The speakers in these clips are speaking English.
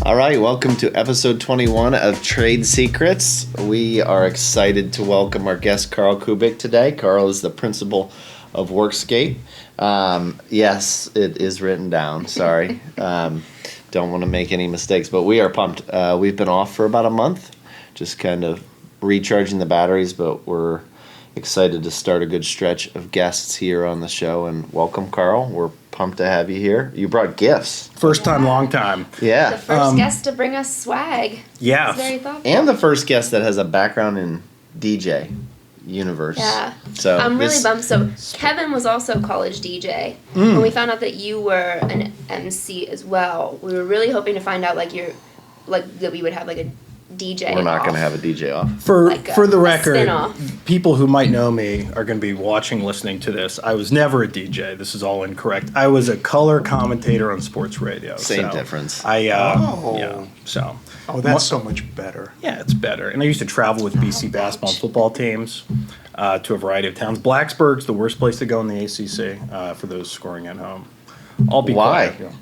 All right, welcome to episode 21 of Trade Secrets. We are excited to welcome our guest, Carl Koubek, today. Carl is the principal of Workscape. Yes, it is written down. Sorry. Don't want to make any mistakes, but we are pumped. We've been off for about a month, just kind of recharging the batteries, but we're excited to start a good stretch of guests here on the show. And welcome, Carl. We're pumped to have you here. You brought gifts. First time, long time. Yeah. The first guest to bring us swag. Yeah. Very thoughtful. And the first guest that has a background in DJ universe. Yeah. So I'm really bummed. So Kevin was also college DJ. When we found out that you were an MC as well, we were really hoping to find out that we would have like a DJ. We're not going to have a DJ off. For the a record, spin-off. people who might know me are going to be watching, listening to this. I was never a DJ. This is all incorrect. I was a color commentator on sports radio. Same difference. Oh, that's so much better. Yeah, it's better. And I used to travel with BC basketball and football teams to a variety of towns. Blacksburg's the worst place to go in the ACC for those scoring at home. I'll be Why? quiet.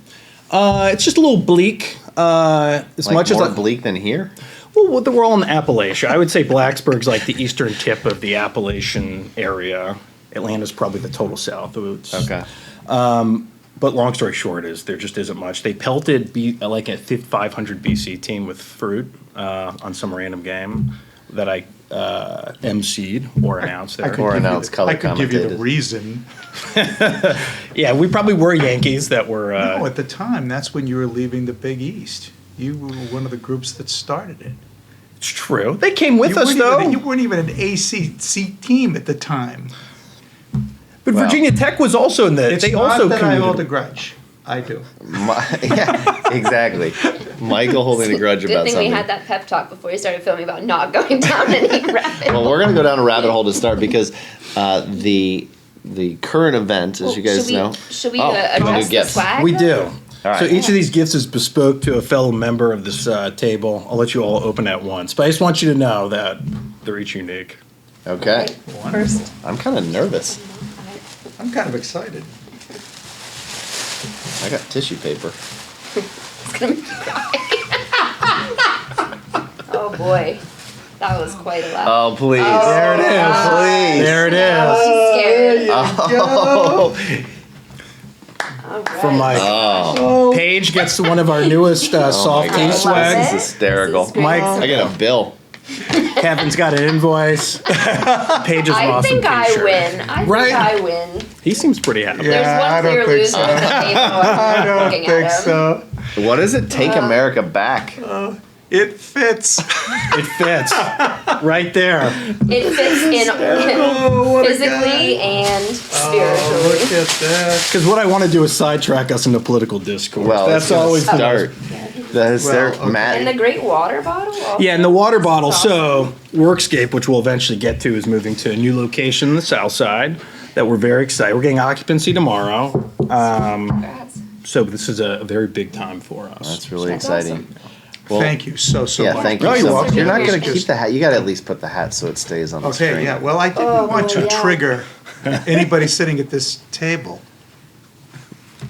Yeah. It's just a little bleak. As much more as bleak than here? Well, we're all in Appalachia. I would say Blacksburg's like the eastern tip of the Appalachian area. Atlanta's probably the total south. Okay. But long story short is there just isn't much. They pelted like a 500 BC team with fruit on some random game that I emceed or announced there. I could give you the reason. Yeah, we probably were Yankees that were... No, at the time, that's when you were leaving the Big East. You were one of the groups that started it. It's true. They came with us, though. You weren't even an ACC team at the time. But Virginia Tech was also in the... It's they not also that I commuted. hold a grudge. I do. Yeah, exactly. Michael holding a grudge Good about thing something. we had that pep talk before we started filming about not going down any rabbit Well, we're going to go down a rabbit hole to start because the current event, as you guys know... Should we do address the gifts. swag? We do. All right. So each of these gifts is bespoke to a fellow member of this table. I'll let you all open at once. But I just want you to know that they're each unique. Okay. First. I'm kind of nervous. I'm kind of excited. I got tissue paper. It's gonna be cry. Oh boy. That was quite a laugh. Oh, please. Oh, There it is. Please. There it is. I'm scared. Oh. All right. From my Paige gets one of our newest soft my tea God. swag. This is hysterical. This is great. Mike, I get a bill. Kevin's got an invoice. Paige is an I awesome think I t-shirt. win. I Right? think I win. He seems pretty happy. Yeah. There's I one don't clear think loser so. on the table. I don't looking think at him. so. What does it take America back? It fits. It fits. Right there. It fits in what a physically and spiritually. Look at that. Because what I want to do is sidetrack us into political discourse. Well, That's it's gonna always the start. The hysterical okay. Matt. And the great water bottle. Also. Yeah, and the water bottle. So, Workscape, which we'll eventually get to, is moving to a new location in the south side that we're very excited. We're getting occupancy tomorrow. Congrats. So, this is a very big time for us. That's really That's exciting. awesome. Well, Thank you so Yeah, much. thank you No, you're so welcome. much. You're not going to Just- keep the hat. You got to at least put the hat so it stays on the Okay, screen. yeah. Well, I didn't want to yeah. trigger anybody sitting at this table.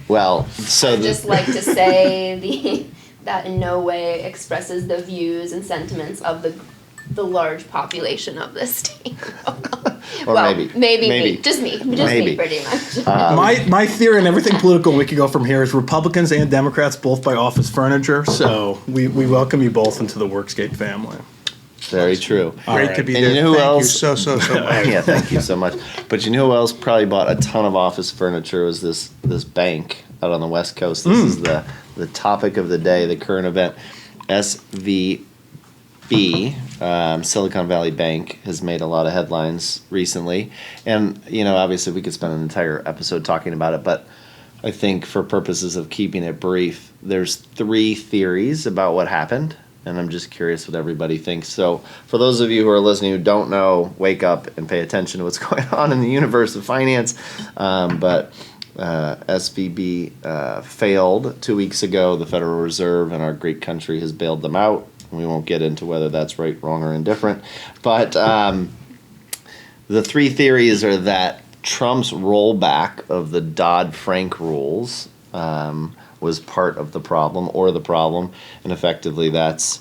Well, so I'd just like to say that in no way expresses the views and sentiments of the large population of this table. Or well, maybe. maybe Maybe. me. Just me. Just Maybe. me, pretty much. My theory and everything political we could go from here is Republicans and Democrats both buy office furniture. So, we welcome you both into the Workscape family. very true. Great to be And there. you know who Thank else? you so much. Yeah, thank you so much. But you know who else probably bought a ton of office furniture was this bank out on the West Coast. This is the topic of the day, the current event. SVB, Silicon Valley Bank, has made a lot of headlines recently. And, obviously we could spend an entire episode talking about it, but I think for purposes of keeping it brief, there's 3 theories about what happened. And I'm just curious what everybody thinks. So for those of you who are listening who don't know, wake up and pay attention to what's going on in the universe of finance. But SVB failed 2 weeks ago. The Federal Reserve and our great country has bailed them out. We won't get into whether that's right, wrong, or indifferent. But the 3 theories are that Trump's rollback of the Dodd-Frank rules was part of the problem or the problem, and effectively that's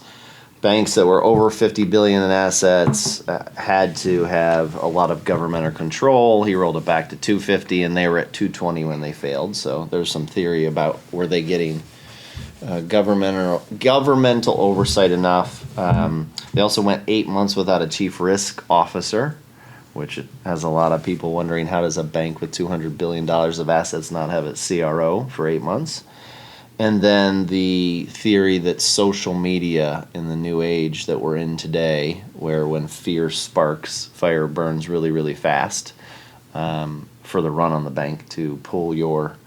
banks that were over 50 billion in assets had to have a lot of governmental control. He rolled it back to 250, and they were at 220 when they failed. So there's some theory about were they getting governmental oversight enough. They also went 8 months without a chief risk officer, which has a lot of people wondering, how does a bank with $200 billion of assets not have a CRO for 8 months? And then the theory that social media in the new age that we're in today, where when fear sparks, fire burns really, really fast, for the run on the bank to pull your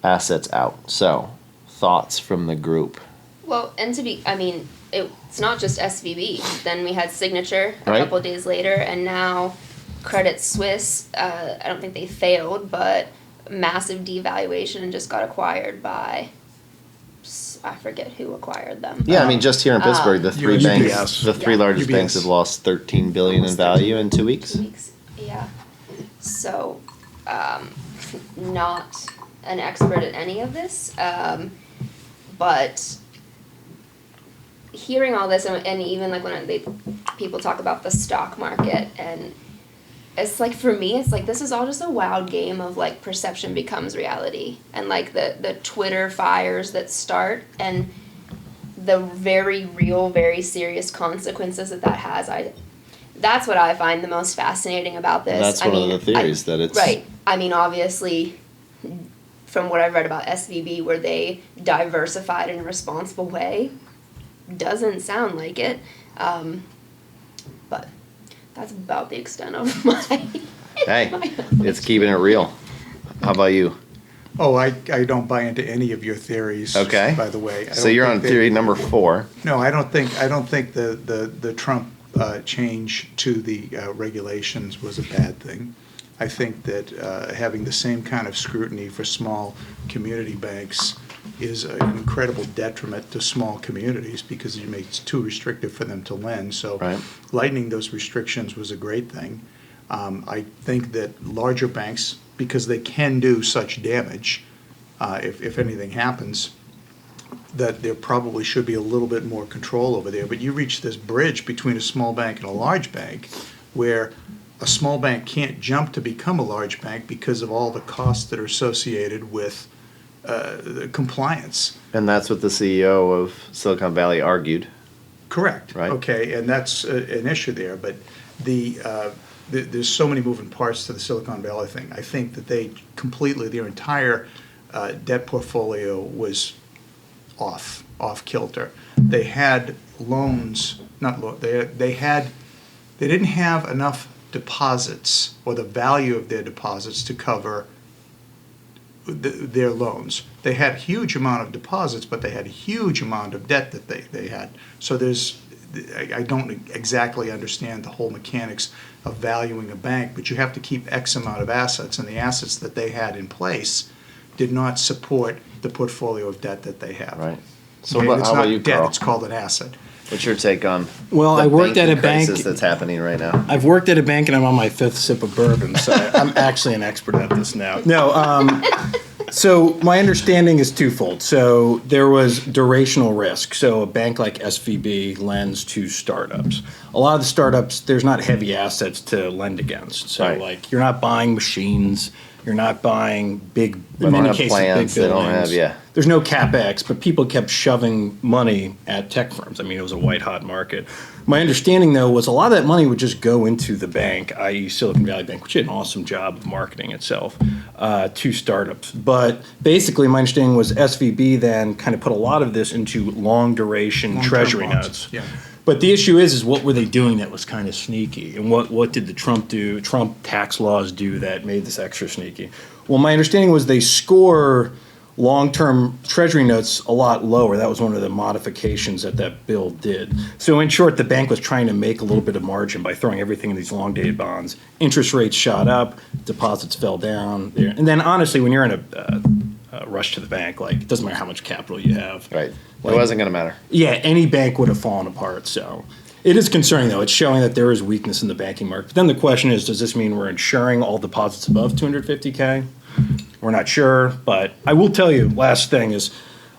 assets out. So, thoughts from the group? Well, and it's not just SVB. Then we had Signature a Right. couple of days later, and now Credit Suisse. I don't think they failed, but massive devaluation and just got acquired by, I forget who acquired them. Yeah, I mean, just here in Pittsburgh, the three UBS. banks, the three Yeah. largest UBS. banks have lost 13 billion in value in 2 weeks. 2 weeks, yeah. So, not an expert at any of this, but hearing all this, and even like when people talk about the stock market, and it's like, for me, it's like, this is all just a wild game of like perception becomes reality, and like the Twitter fires that start, and the very real, very serious consequences that has. That's what I find the most fascinating about this. That's one of the theories, that it's... Right. I mean, obviously, from what I've read about SVB, where they diversified in a responsible way, doesn't sound like it. But that's about the extent of my... Hey, my it's keeping it real. How about you? Oh, I don't buy into any of your theories. Okay. By the way. So you're on theory number 4. No, I don't think the Trump change to the regulations was a bad thing. I think that having the same kind of scrutiny for small community banks is an incredible detriment to small communities, because it makes it too restrictive for them to lend. So Right. lightening those restrictions was a great thing. I think that larger banks, because they can do such damage, if anything happens, that there probably should be a little bit more control over there. But you reach this bridge between a small bank and a large bank, where a small bank can't jump to become a large bank because of all the costs that are associated with the compliance. And that's what the CEO of Silicon Valley argued. Correct. Right. Okay, and that's an issue there, but there's so many moving parts to the Silicon Valley thing. I think that their entire debt portfolio was off kilter. They had loans, they didn't have enough deposits, or the value of their deposits, to cover their loans. They had a huge amount of deposits, but they had a huge amount of debt that they had. So I don't exactly understand the whole mechanics of valuing a bank, but you have to keep X amount of assets, and the assets that they had in place did not support the portfolio of debt that they have. Right. So Okay, how it's about not you, debt, Carl? it's called an asset. What's your take on Well, the I worked at a banking bank. crisis that's happening right now? I've worked at a bank and I'm on my 5th sip of bourbon, so I'm actually an expert at this now. No, so my understanding is twofold. So there was durational risk. So a bank like SVB lends to startups. A lot of the startups, there's not heavy assets to lend against. So Right. like, you're not buying machines. You're not buying big, They in don't many have cases, plants, big they don't buildings. have- yeah. There's no CapEx, but people kept shoving money at tech firms. I mean, it was a white-hot market. My understanding, though, was a lot of that money would just go into the bank, i.e. Silicon Valley Bank, which did an awesome job of marketing itself to startups. But basically, my understanding was SVB then kind of put a lot of this into long-duration Long-term treasury bonds, notes. yeah. But the issue is what were they doing that was kind of sneaky? And what did the Trump tax laws do that made this extra sneaky? Well, my understanding was they score long-term treasury notes a lot lower. That was one of the modifications that bill did. So in short, the bank was trying to make a little bit of margin by throwing everything in these long-dated bonds. Interest rates shot up, deposits fell down. And then honestly, when you're in a rush to the bank, like, it doesn't matter how much capital you have. Right. Like, It wasn't going to matter. yeah, any bank would have fallen apart. So it is concerning, though. It's showing that there is weakness in the banking market. But then the question is, does this mean we're insuring all deposits above $250K? We're not sure, but I will tell you, last thing is,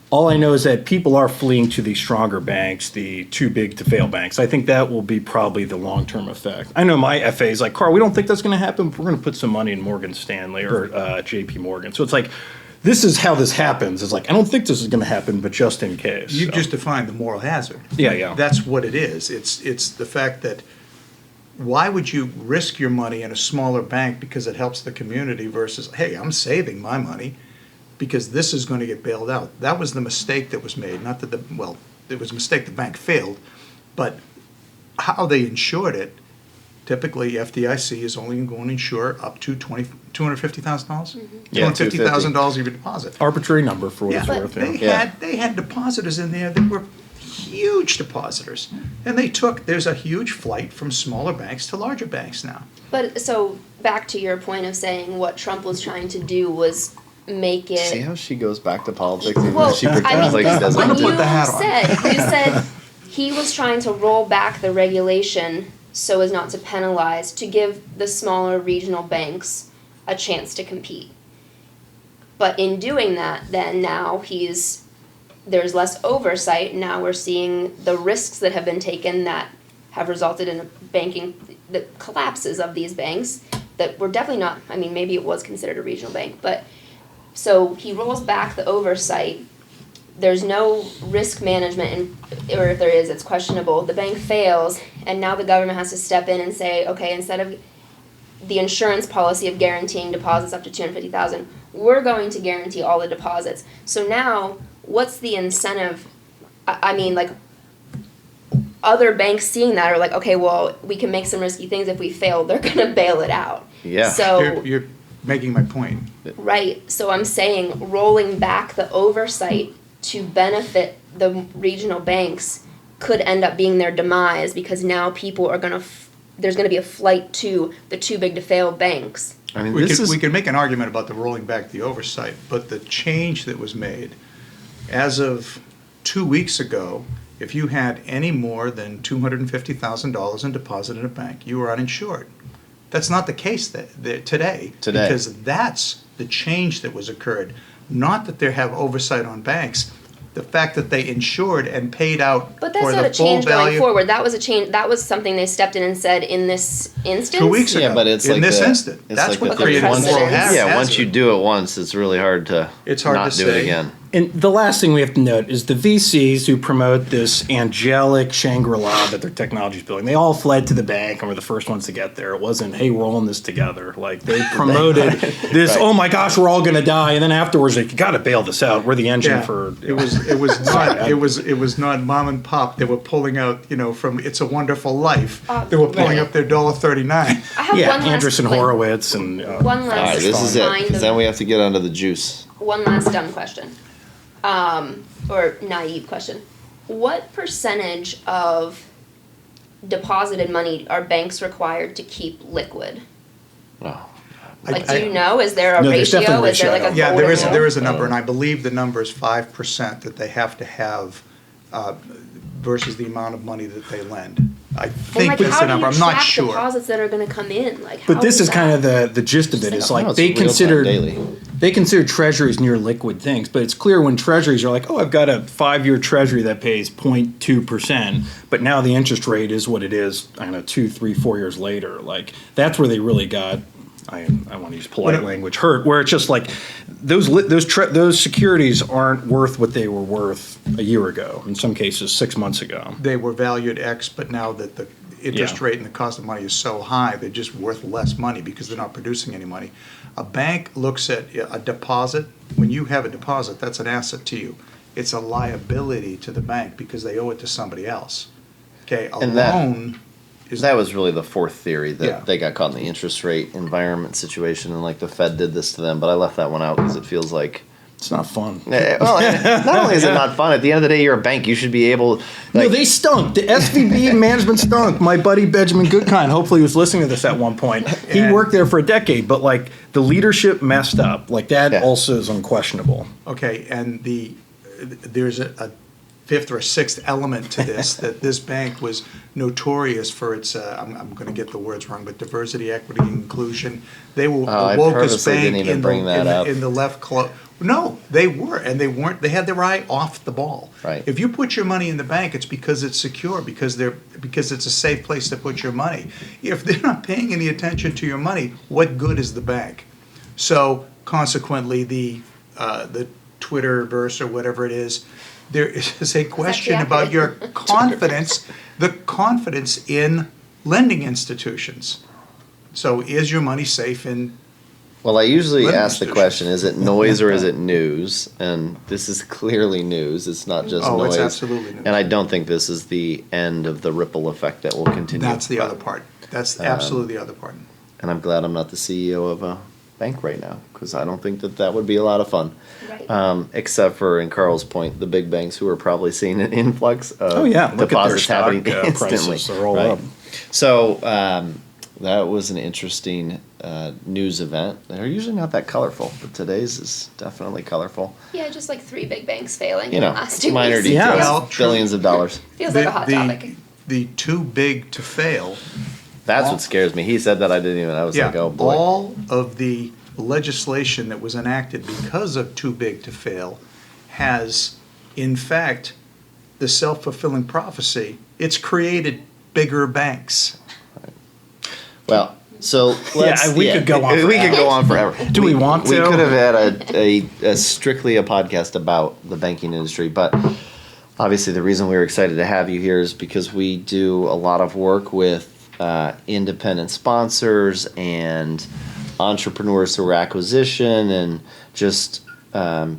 all I know is that people are fleeing to the stronger banks, the too big to fail banks. I think that will be probably the long-term effect. I know my FA is like, Carl, we don't think that's going to happen, but we're going to put some money in Morgan Stanley or JP Morgan. So it's like, this is how this happens. It's like, I don't think this is going to happen, but just in case. You So, just defined the moral hazard. yeah. That's what it is. It's the fact that why would you risk your money in a smaller bank because it helps the community versus, hey, I'm saving my money because this is going to get bailed out. That was the mistake that was made. Not that it was a mistake the bank failed, but how they insured it, typically FDIC is only going to insure up to $250,000? Yeah, $250,000 of your deposit. Arbitrary number for what Yeah, it's but worth. they had depositors in there that were huge depositors. And there's a huge flight from smaller banks to larger banks now. But so back to your point of saying what Trump was trying to do was make it. See how she goes back to politics even Well, though she pretends like she doesn't. I'm gonna you put the hat on. said he was trying to roll back the regulation so as not to penalize, to give the smaller regional banks a chance to compete. But in doing that, then now there's less oversight. Now we're seeing the risks that have been taken that have resulted in the collapses of these banks that were definitely not, I mean, maybe it was considered a regional bank, but so he rolls back the oversight. There's no risk management, or if there is, it's questionable. The bank fails, and now the government has to step in and say, okay, instead of the insurance policy of guaranteeing deposits up to $250,000, we're going to guarantee all the deposits. So now, what's the incentive? I mean, like, other banks seeing that are like, okay, well, we can make some risky things. If we fail, they're going to bail it out. Yeah. So You're making my point. right. So I'm saying rolling back the oversight to benefit the regional banks could end up being their demise because now people are going to there's going to be a flight to the too big to fail banks. I mean, We can make an argument about the rolling back the oversight, but the change that was made, as of 2 weeks ago, if you had any more than $250,000 in deposit in a bank, you were uninsured. That's not the case today. Because that's the change that was occurred. Not that they have oversight on banks. The fact that they insured and paid out But for that's not the a full change going value. forward. That was a change. That was something they stepped in and said in this instance. 2 weeks ago. Yeah, but it's in like this the- instant. it's That's like what the created a precedent. moral hazard. Yeah, once you do it once, it's really hard to It's hard not to do it say. again. And the last thing we have to note is the VCs who promote this angelic Shangri-La that their technology is building. They all fled to the bank and were the first ones to get there. It wasn't, hey, we're all in this together. Like they promoted this, Right. oh my gosh, we're all going to die, and then afterwards, like, you got to bail this out. We're the engine Yeah, for. it was not mom and pop. They were pulling out, from It's a Wonderful Life. They were pulling right. up their $1.39. I have Yeah, one last Anderson like, Horowitz and One last All right, this is it kind because of- then we have to get onto the juice. One last dumb question, or naive question. What percentage of deposited money are banks required to keep liquid? Oh. Like, do you know? Is there a No, there's ratio? definitely a Is there like a ratio. Yeah, golden there rule? is a number, and I believe the number is 5% that they have to have versus the amount of money that they lend. I And think like, that's how the do number. you I'm not track sure. deposits that are going to come in? Like, But how this is that? kind of the gist of it. It's like No, it's they real-time considered daily. they consider treasuries near liquid things, but it's clear when treasuries are like, oh, I've got a 5-year treasury that pays 0.2%, but now the interest rate is what it is. I don't know, 2, 3, 4 years later. Like that's where they really got. I want to use polite language. Hurt, where it's just like those securities aren't worth what they were worth a year ago. In some cases, 6 months ago. They were valued X, but now that the interest Yeah. rate and the cost of money is so high, they're just worth less money because they're not producing any money. A bank looks at a deposit. When you have a deposit, that's an asset to you. It's a liability to the bank because they owe it to somebody else. Okay, a And that- loan is That was really the fourth theory that Yeah. they got caught in the interest rate environment situation and like the Fed did this to them. But I left that one out because it feels like. It's not fun. Well, not only is it not fun, at the end of the day, you're a bank. You should be able. No, Like, they stunk. The SVB management stunk. My buddy Benjamin Goodkind, hopefully he was listening to this at one point. He And- worked there for a decade, but like the leadership messed up. Like that Yeah. also is unquestionable. okay, and there's fifth or sixth element to this, that this bank was notorious for its, I'm going to get the words wrong, but diversity, equity, and inclusion. They were the I wokest purposely bank didn't even bring that up. in the left club. No, they were, and they weren't. They had their eye off the ball. Right. If you put your money in the bank, it's because it's secure, because it's a safe place to put your money. If they're not paying any attention to your money, what good is the bank? So consequently, the Twitterverse or whatever it is, there is a question about your confidence, the confidence in lending institutions. So is your money safe in? Well, I usually Lending ask the institutions. question, is it noise or is it news? And this is clearly news. It's not just Oh, noise. it's absolutely news. And I don't think this is the end of the ripple effect that will continue. That's the other part. That's absolutely the other part. And I'm glad I'm not the CEO of a bank right now, because I don't think that would be a lot of fun. Right. Except for, in Carl's point, the big banks who are probably seeing an influx of Oh yeah, look at their deposits stock happening instantly. prices; they're all Right. up. So that was an interesting news event. They're usually not that colorful, but today's is definitely colorful. Yeah, just like 3 big banks failing You in the know, last 2 minor weeks. details, Yeah. Well, true. billions of dollars. Feels like a hot topic. The too big to fail. That's what scares me. He said that, I didn't even. I was like, oh boy. All of the legislation that was enacted because of too big to fail has, in fact, the self-fulfilling prophecy. It's created bigger banks. Well, so let's. we could go on We could go on forever. Do we want We to? could have had a strictly a podcast about the banking industry, but obviously the reason we were excited to have you here is because we do a lot of work with independent sponsors and entrepreneurs through acquisition and just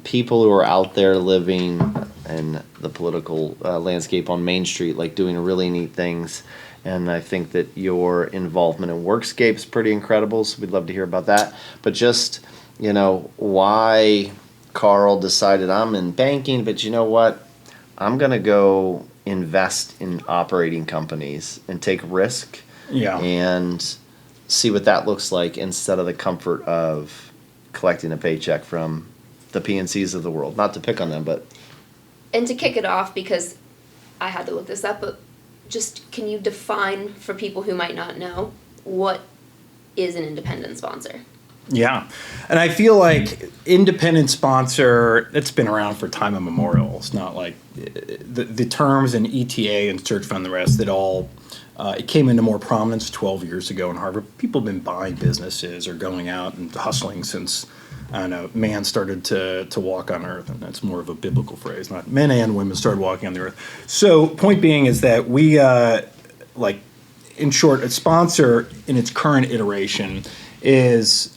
people who are out there living in the political landscape on Main Street, like doing really neat things. And I think that your involvement in Workscape is pretty incredible, so we'd love to hear about that. But just, why Carl decided I'm in banking, but you know what? I'm going to go invest in operating companies and take risk Yeah. and see what that looks like instead of the comfort of collecting a paycheck from the PNCs of the world. Not to pick on them, but And to kick it off, because I had to look this up, but just can you define for people who might not know what is an independent sponsor? Yeah. And I feel like independent sponsor, it's been around for time immemorial. It's not like the terms and ETA and search fund, the rest, it came into more prominence 12 years ago in Harvard. People have been buying businesses or going out and hustling since, I don't know, man started to walk on earth. And that's more of a biblical phrase, not men and women started walking on the earth. So point being is that we, in short, a sponsor in its current iteration is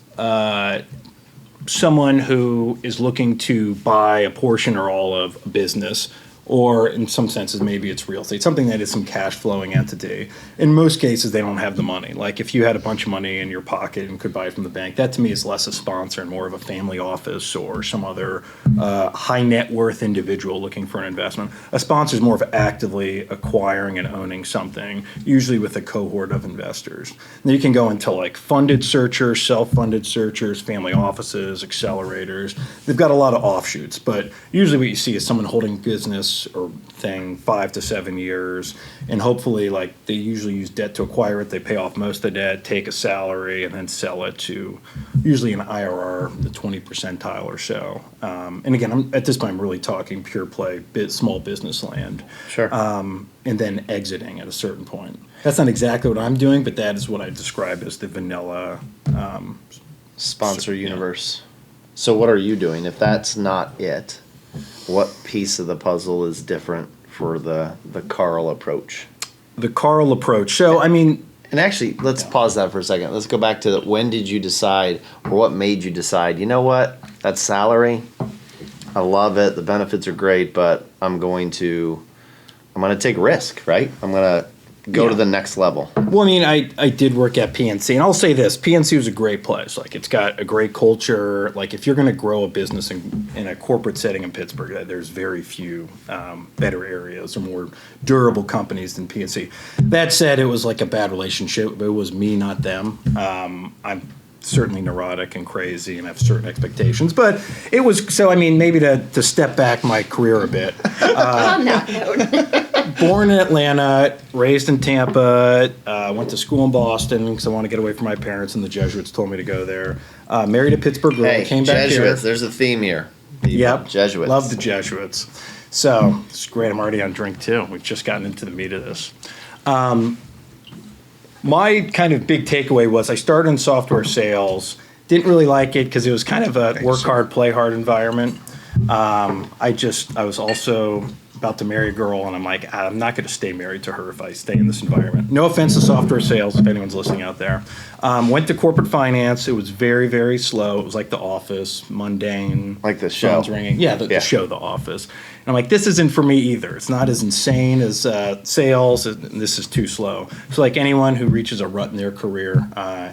someone who is looking to buy a portion or all of a business, or in some senses, maybe it's real estate, something that is some cash flowing entity. In most cases, they don't have the money. Like if you had a bunch of money in your pocket and could buy it from the bank, that to me is less a sponsor and more of a family office or some other high net worth individual looking for an investment. A sponsor is more of actively acquiring and owning something, usually with a cohort of investors. And then you can go into like funded searchers, self-funded searchers, family offices, accelerators. They've got a lot of offshoots, but usually what you see is someone holding business or thing 5 to 7 years, and hopefully like they usually use debt to acquire it. They pay off most of the debt, take a salary, and then sell it to usually an IRR, the 20 percentile or so. And again, at this point, I'm really talking pure play, small business land. sure. And then exiting at a certain point. That's not exactly what I'm doing, but that is what I describe as the vanilla Sponsor yeah. universe. So what are you doing? If that's not it, what piece of the puzzle is different for the Carl approach? The Carl approach. So, I mean, And actually, let's pause that for a second. Let's go back to when did you decide, or what made you decide, you know what, that salary, I love it, the benefits are great, but I'm going to take risk, right? I'm going to go Yeah. to the next level. well, I mean, I did work at PNC, and I'll say this: PNC was a great place. Like, it's got a great culture. Like, if you're going to grow a business in a corporate setting in Pittsburgh, there's very few better areas or more durable companies than PNC. That said, it was like a bad relationship. It was me, not them. I'm certainly neurotic and crazy and have certain expectations. But it was, so I mean, maybe to step back my career a bit. On that note. Born in Atlanta, raised in Tampa, went to school in Boston because I wanted to get away from my parents, and the Jesuits told me to go there. Married a Pittsburgh girl, Hey, came back Jesuits, here. there's a theme here. People. Yep, Jesuits. love the Jesuits. So it's great. I'm already on drink two. We've just gotten into the meat of this. My kind of big takeaway was I started in software sales. Didn't really like it because it was kind of a work hard, play hard environment. I was also about to marry a girl, and I'm like, I'm not going to stay married to her if I stay in this environment. No offense to software sales, if anyone's listening out there. Went to corporate finance. It was very, very slow. It was like The Office, mundane. Like the show. Phones ringing. Yeah, the show, The Office. And I'm like, this isn't for me either. It's not as insane as sales, and this is too slow. So like anyone who reaches a rut in their career,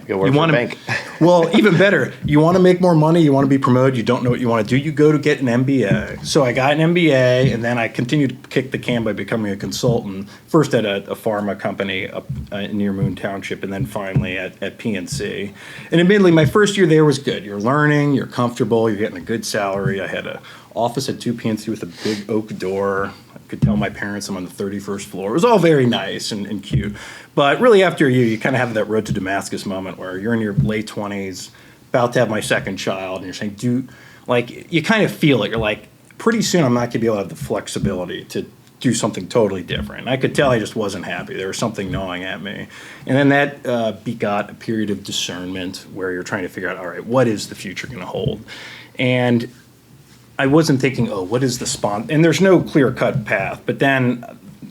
Go work for a bank. well, even better, you want to make more money, you want to be promoted, you don't know what you want to do, you go to get an MBA. So I got an MBA, and then I continued to kick the can by becoming a consultant, first at a pharma company up near Moon Township, and then finally at PNC. And admittedly, my first year there was good. You're learning, you're comfortable, you're getting a good salary. I had an office at 2 PNC with a big oak door. I could tell my parents I'm on the 31st floor. It was all very nice and cute. But really after a year, you kind of have that road to Damascus moment where you're in your late 20s, about to have my second child, and you're saying, you kind of feel it. You're like, pretty soon I'm not going to be able to have the flexibility to do something totally different. And I could tell I just wasn't happy. There was something gnawing at me. And then that begot a period of discernment where you're trying to figure out, all right, what is the future going to hold? And I wasn't thinking, what is the spawn? And there's no clear-cut path. But then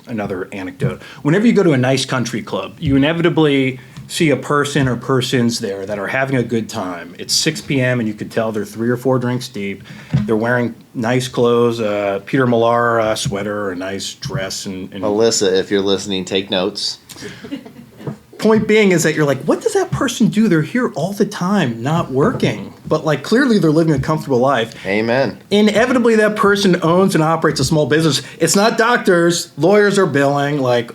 another anecdote. Whenever you go to a nice country club, you inevitably see a person or persons there that are having a good time. It's 6 p.m. and you can tell they're 3 or 4 drinks deep. They're wearing nice clothes, Peter Millar sweater, or a nice dress. And Melissa, if you're listening, take notes. Point being is that you're like, what does that person do? They're here all the time, not working. But like clearly they're living a comfortable life. Amen. Inevitably that person owns and operates a small business. It's not doctors. Lawyers are billing. Like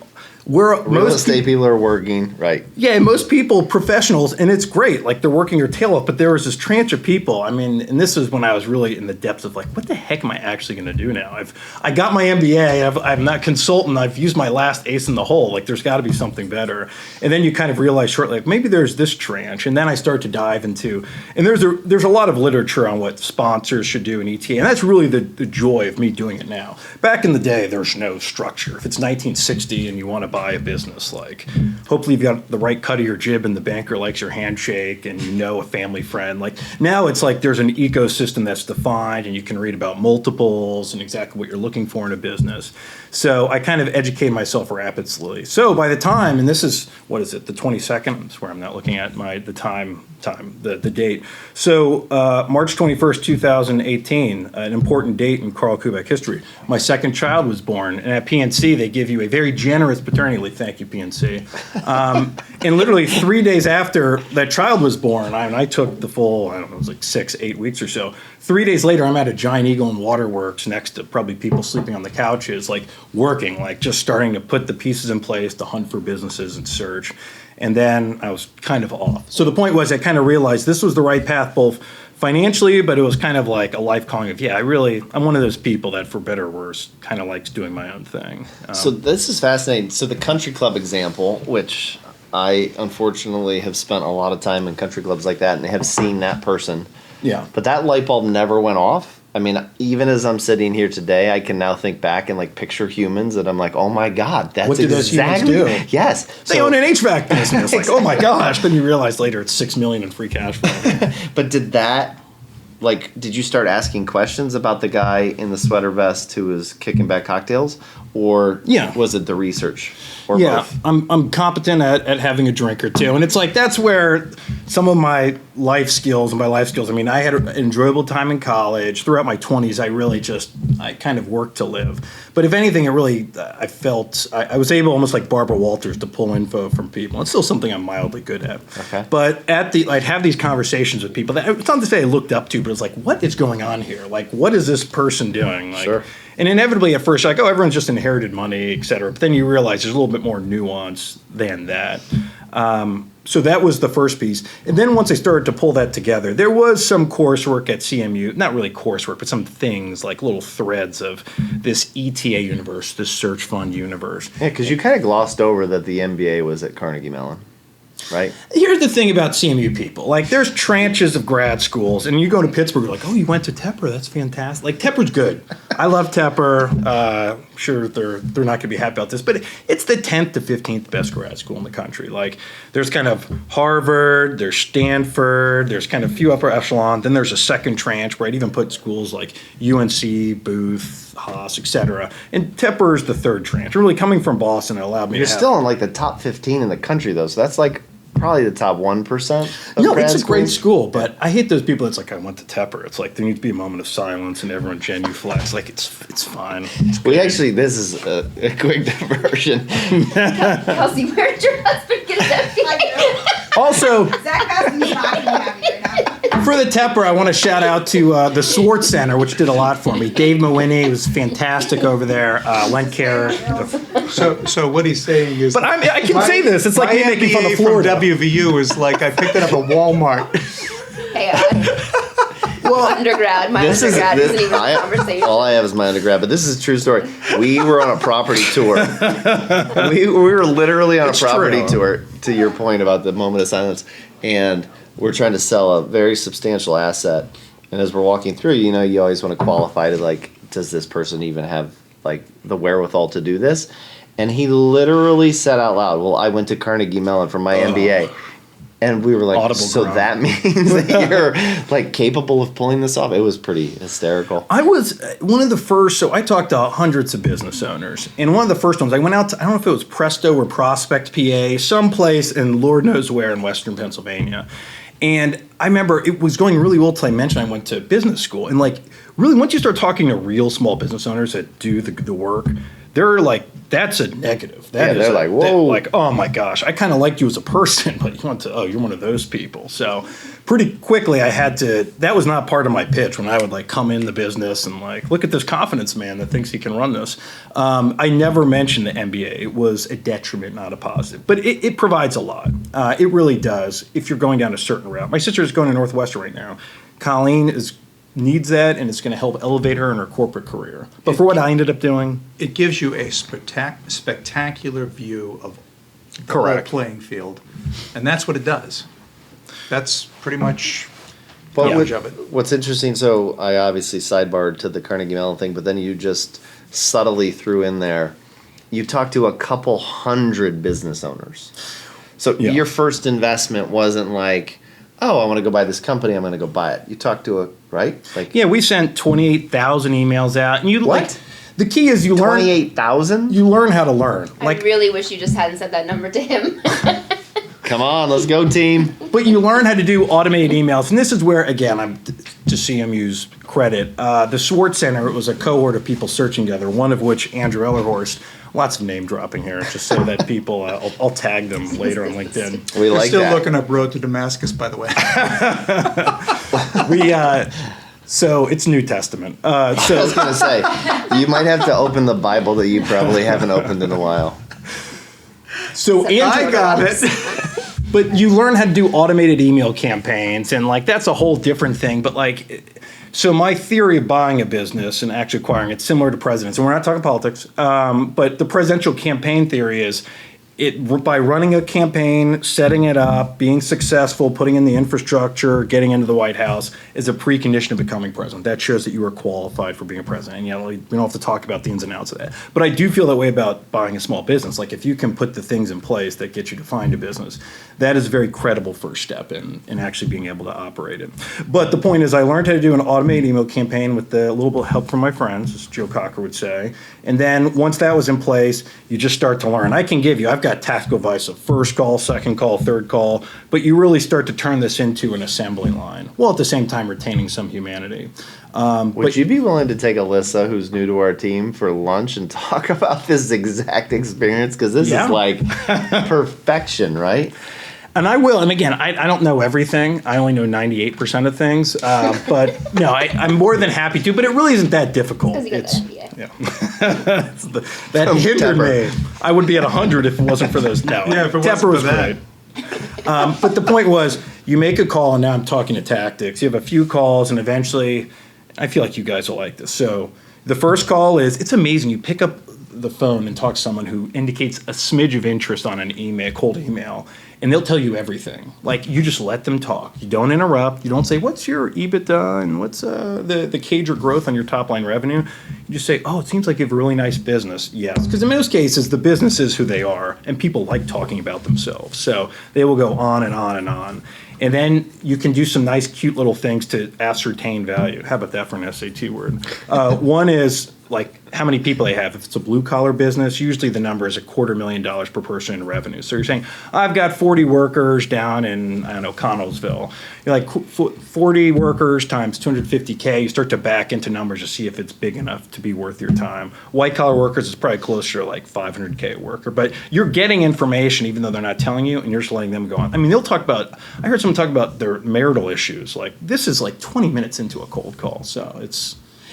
Real estate people are working, right? Yeah, most people, professionals, and it's great. Like they're working their tail off. But there was this tranche of people. I mean, and this is when I was really in the depths of like, what the heck am I actually going to do now? I got my MBA. I'm not consultant. I've used my last ace in the hole. Like there's got to be something better. And then you kind of realize shortly, like maybe there's this tranche. And then I start to dive into, and there's a lot of literature on what sponsors should do in ETA. And that's really the joy of me doing it now. Back in the day, there's no structure. If it's 1960 and you want to buy a business, like hopefully you've got the right cut of your jib and the banker likes your handshake and you know a family friend. Like now it's like there's an ecosystem that's defined and you can read about multiples and exactly what you're looking for in a business. So I kind of educate myself rapidly. So by the time, and this is, what is it, the 22nd? I swear I'm not looking at the date. So March 21st, 2018, an important date in Carl Koubek history. My second child was born, and at PNC they give you a very generous paternity leave. Thank you, PNC. And literally 3 days after that child was born, I took the full, I don't know, it was like 6-8 weeks or so. 3 days later, I'm at a Giant Eagle and Waterworks next to probably people sleeping on the couches, like working, like just starting to put the pieces in place to hunt for businesses and search. And then I was kind of off. So the point was I kind of realized this was the right path, both financially, but it was kind of like a life calling of, I'm one of those people that for better or worse kind of likes doing my own thing. So this is fascinating. So the country club example, which I unfortunately have spent a lot of time in country clubs like that and have seen that person. Yeah. But that light bulb never went off. I mean, even as I'm sitting here today, I can now think back and like picture humans that I'm like, oh my God, that's what do exactly those humans do? Yes. They own an HVAC business. Like, oh my gosh. Then you realize later it's $6 million in free cash flow. But did you start asking questions about the guy in the sweater vest who was kicking back cocktails? Or was it the research? Or both? I'm competent at having a drink or two. And it's like that's where some of my life skills, I mean, I had an enjoyable time in college. Throughout my 20s, I kind of worked to live. But if anything, it really, I felt, I was able, almost like Barbara Walters, to pull info from people. It's still something I'm mildly good at. Okay. But I'd have these conversations with people that, it's not to say I looked up to, but it's like, what is going on here? Like, what is this person doing? Like, sure. And inevitably at first, like, everyone's just inherited money, et cetera. But then you realize there's a little bit more nuance than that. So that was the first piece. And then once I started to pull that together, there was some coursework at CMU, not really coursework, but some things like little threads of this ETA universe, this search fund universe. Yeah, because you kind of glossed over that the MBA was at Carnegie Mellon, right? Here's the thing about CMU people. Like, there's tranches of grad schools, and you go to Pittsburgh, you're like, oh, you went to Tepper. That's fantastic. Like, Tepper's good. I love Tepper. Sure, they're not going to be happy about this, but it's the 10th to 15th best grad school in the country. Like, there's kind of Harvard, there's Stanford, there's kind of a few upper echelon. Then there's a second tranche where I'd even put schools like UNC, Booth, Haas, etc. And Tepper is the third tranche. Really, coming from Boston, it allowed me You're to have... still in like the top 15 in the country, though, so that's like probably the top 1% of No, grad it's a great schools. school, but I hate those people that's like, I went to Tepper. It's like there needs to be a moment of silence and everyone genuflects. Like, it's fine. We actually, this is a quick diversion. Kelsey, where did your husband get his MBA? Also, Zach Baskin is not going to be happy right now. for the Tepper, I want to shout out to the Swartz Center, which did a lot for me. Dave Mawhinney was fantastic over there. Len Kerr. So what he's saying is. But I can say this. It's like my me making fun of MBA Florida. from WVU is like I picked it up at Walmart. Hey, undergrad. My undergrad isn't even a conversation. All I have is my undergrad, but this is a true story. We were on a property tour. we were literally on It's a property true. tour, to your point about the moment of silence, and we're trying to sell a very substantial asset. And as we're walking through, you know, you always want to qualify to, like, does this person even have, like, the wherewithal to do this? And he literally said out loud, well, I went to Carnegie Mellon for my MBA. And we were like, Audible so groan. that means that you're, like, capable of pulling this off? It was pretty hysterical. I was one of the first, so I talked to hundreds of business owners. And one of the first ones, I went out to, I don't know if it was Presto or Prospect, PA, someplace in Lord knows where in Western Pennsylvania. And I remember it was going really well till I mentioned I went to business school. And, like, really, once you start talking to real small business owners that do the work, they're like, that's a negative. That is they're like, whoa. like, oh my gosh, I kind of liked you as a person, but you want to, oh, you're one of those people. So pretty quickly I had to, that was not part of my pitch when I would, like, come in the business and, like, look at this confidence man that thinks he can run this. I never mentioned the MBA. It was a detriment, not a positive. But it provides a lot. It really does if you're going down a certain route. My sister is going to Northwestern right now. Colleen needs that, and it's going to help elevate her in her corporate career. But for what I ended up doing, It gives you a spectacular view of the whole Correct. playing field, and that's what it does. That's pretty much But the with- of it. what's interesting, so I obviously sidebarred to the Carnegie Mellon thing, but then you just subtly threw in there, you talked to a couple hundred business owners. So Yeah. your first investment wasn't like, oh, I want to go buy this company, I'm going to go buy it. You talked to a, right? Like, yeah, we sent 28,000 emails out, and you What? like the key is you learn 28,000? you learn how to learn. I Like, really wish you just hadn't said that number to him. Come on, let's go, team. but you learn how to do automated emails, and this is where, again, I'm to CMU's credit. The Swartz Center, it was a cohort of people searching together. One of which Andrew Ellerhorst. Lots of name dropping here, just so that people, I'll tag them later on LinkedIn. We We're like still that. looking up Road to Damascus, by the way. So it's New Testament. I was going to say, you might have to open the Bible that you probably haven't opened in a while. So Andrew, I got it. but you learn how to do automated email campaigns, and, like, that's a whole different thing. But, like, so my theory of buying a business and actually acquiring it's similar to presidents, and we're not talking politics. But the presidential campaign theory is by running a campaign, setting it up, being successful, putting in the infrastructure, getting into the White House is a precondition of becoming president. That shows that you are qualified for being a president. And, you know, we don't have to talk about the ins and outs of that. But I do feel that way about buying a small business. Like, if you can put the things in place that get you to find a business, that is a very credible first step in actually being able to operate it. But the point is, I learned how to do an automated email campaign with a little bit of help from my friends, as Joe Cocker would say. And then once that was in place, you just start to learn. I've got tactical advice of first call, second call, third call, but you really start to turn this into an assembly line, while at the same time retaining some humanity. Would you be willing to take Alyssa, who's new to our team, for lunch and talk about this exact experience? Because this Yeah. is like perfection, right? And I will, and again, I don't know everything. I only know 98% of things, but no, I'm more than happy to, but it really isn't that difficult. Because you got the MBA. That hindered Tepper. me. I would be at 100 if it wasn't for those. No, Yeah, if it wasn't Tepper was for that. great. But the point was, you make a call, and now I'm talking to tactics. You have a few calls, and eventually, I feel like you guys will like this. So the first call is, it's amazing. You pick up the phone and talk to someone who indicates a smidge of interest on an email, cold email, and they'll tell you everything. Like, you just let them talk. You don't interrupt. You don't say, what's your EBITDA and what's the CAGR growth on your top line revenue? You just say, oh, it seems like you have a really nice business. Yes, because in most cases, the business is who they are, and people like talking about themselves. So they will go on and on and on. And then you can do some nice, cute little things to ascertain value. How about that for an SAT word? One is, like, how many people they have. If it's a blue-collar business, usually the number is $250,000 per person in revenue. So you're saying, I've got 40 workers down in, I don't know, Connellsville. You're like, 40 workers times 250K. You start to back into numbers to see if it's big enough to be worth your time. White-collar workers is probably closer to like 500K a worker. But you're getting information even though they're not telling you, and you're just letting them go on. I mean, they'll talk about, I heard someone talk about their marital issues. Like, this is like 20 minutes into a cold call. So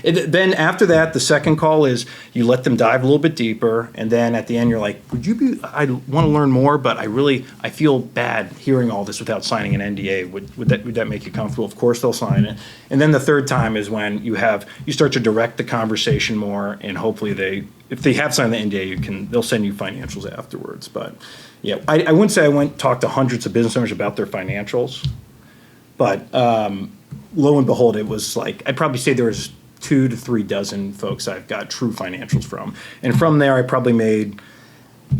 then after that, the second call is you let them dive a little bit deeper, and then at the end you're like, I want to learn more, but I feel bad hearing all this without signing an NDA. Would that make you comfortable? Of course they'll sign it. And then the third time is when you start to direct the conversation more, and hopefully if they have signed the NDA, they'll send you financials afterwards. But yeah, I wouldn't say I went and talked to hundreds of business owners about their financials, but lo and behold, it was like, I'd probably say there was 2 to 3 dozen folks I've got true financials from. And from there, I probably made,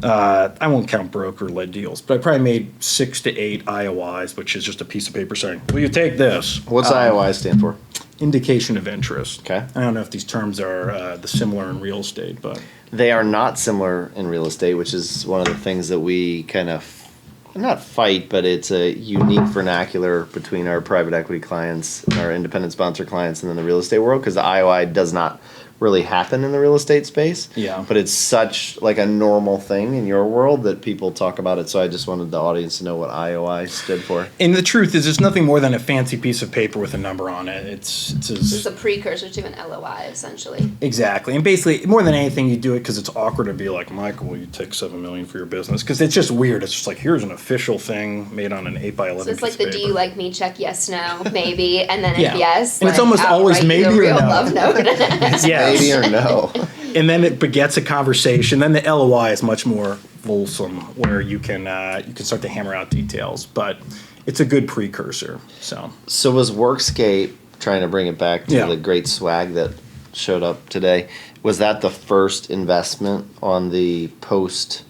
I won't count broker-led deals, but I probably made 6 to 8 IOIs, which is just a piece of paper saying, will you take this? What's IOI stand for? Indication of interest. Okay. I don't know if these terms are the similar in real estate, but. They are not similar in real estate, which is one of the things that we kind of not fight, but it's a unique vernacular between our private equity clients, our independent sponsor clients, and then the real estate world, because the IOI does not really happen in the real estate space. Yeah. But it's such like a normal thing in your world that people talk about it. So I just wanted the audience to know what IOI stood for. And the truth is, it's nothing more than a fancy piece of paper with a number on it. It's It's a precursor to an LOI, essentially. Exactly. And basically, more than anything, you do it because it's awkward to be like, Michael, will you take $7 million for your business? Because it's just weird. It's just like, here's an official thing made on an 8x11 So it's like piece the of do paper. you like me, check yes, no, maybe, and then Yeah. if yes, And it's like, almost I'll always write you maybe the or real no. love note. Yeah. Maybe or no. And then it begets a conversation. Then the LOI is much more fulsome, where you can start to hammer out details. But it's a good precursor. So was Workscape, trying to bring it back to Yeah. the great swag that showed up today, was that the first investment on the post,